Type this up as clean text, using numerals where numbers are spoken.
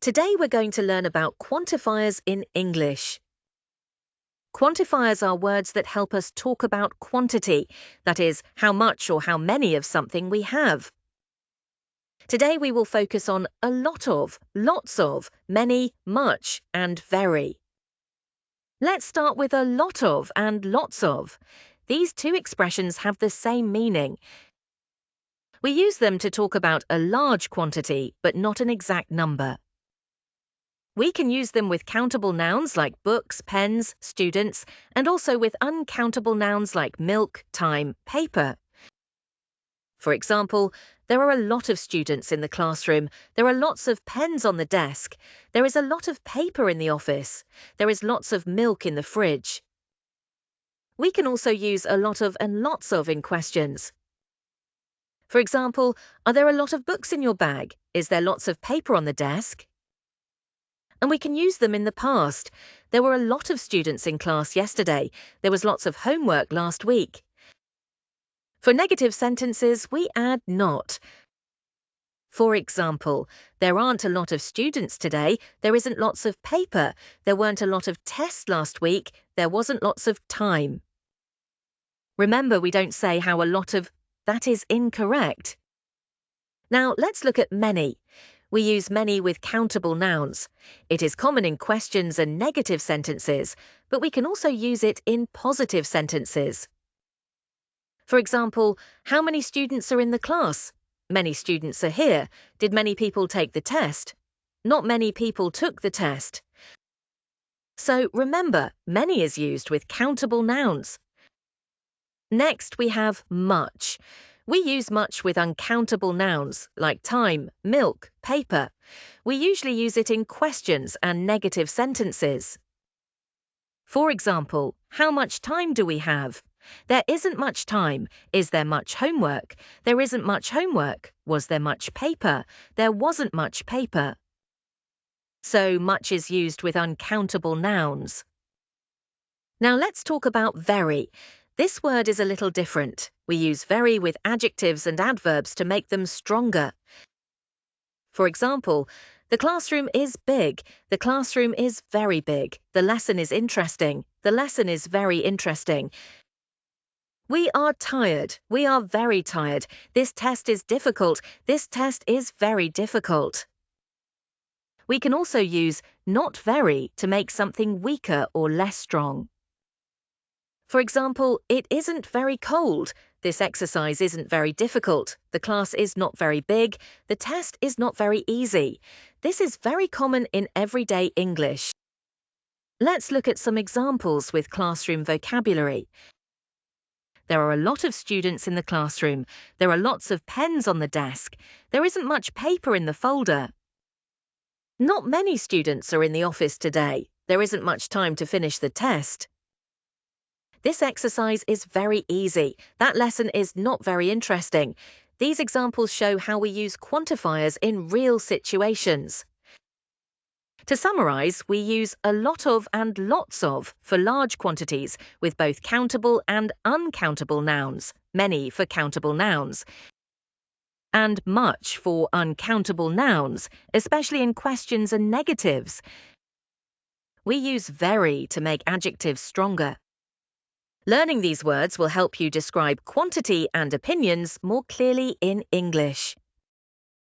Today we're going to learn about quantifiers in English. Quantifiers are words that help us talk about quantity, that is, how much or how many of something we have. Today we will focus on a lot of, lots of, many, much, and very. Let's start with a lot of and lots of. These two expressions have the same meaning. We use them to talk about a large quantity, but not an exact number. We can use them with countable nouns like books, pens, students, and also with uncountable nouns like milk, time, paper. For example, there are a lot of students in the classroom, there are lots of pens on the desk, there is a lot of paper in the office, there is lots of milk in the fridge. We can also use a lot of and lots of in questions. For example, are there a lot of books in your bag? Is there lots of paper on the desk? And we can use them in the past. There were a lot of students in class yesterday. There was lots of homework last week. For negative sentences, we add not. For example, there aren't a lot of students today. There isn't lots of paper. There weren't a lot of tests last week. There wasn't lots of time. Remember, we don't say how a lot of. That is incorrect. Now, let's look at many. We use many with countable nouns. It is common in questions and negative sentences, but we can also use it in positive sentences. For example, how many students are in the class? Many students are here. Did many people take the test? Not many people took the test. So remember, many is used with countable nouns. Next, we have much. We use much with uncountable nouns like time, milk, paper. We usually use it in questions and negative sentences. For example, how much time do we have? There isn't much time. Is there much homework? There isn't much homework. Was there much paper? There wasn't much paper. So much is used with uncountable nouns. Now let's talk about very. This word is a little different. We use very with adjectives and adverbs to make them stronger. For example, the classroom is big. The classroom is very big. The lesson is interesting. The lesson is very interesting. We are tired. We are very tired. This test is difficult. This test is very difficult. We can also use not very to make something weaker or less strong. For example, it isn't very cold. This exercise isn't very difficult. The class is not very big. The test is not very easy. This is very common in everyday English. Let's look at some examples with classroom vocabulary. There are a lot of students in the classroom. There are lots of pens on the desk. There isn't much paper in the folder. Not many students are in the office today. There isn't much time to finish the test. This exercise is very easy. That lesson is not very interesting. These examples show how we use quantifiers in real situations. To summarize, we use a lot of and lots of for large quantities with both countable and uncountable nouns, many for countable nouns, and much for uncountable nouns, especially in questions and negatives. We use very to make adjectives stronger. Learning these words will help you describe quantity and opinions more clearly in English.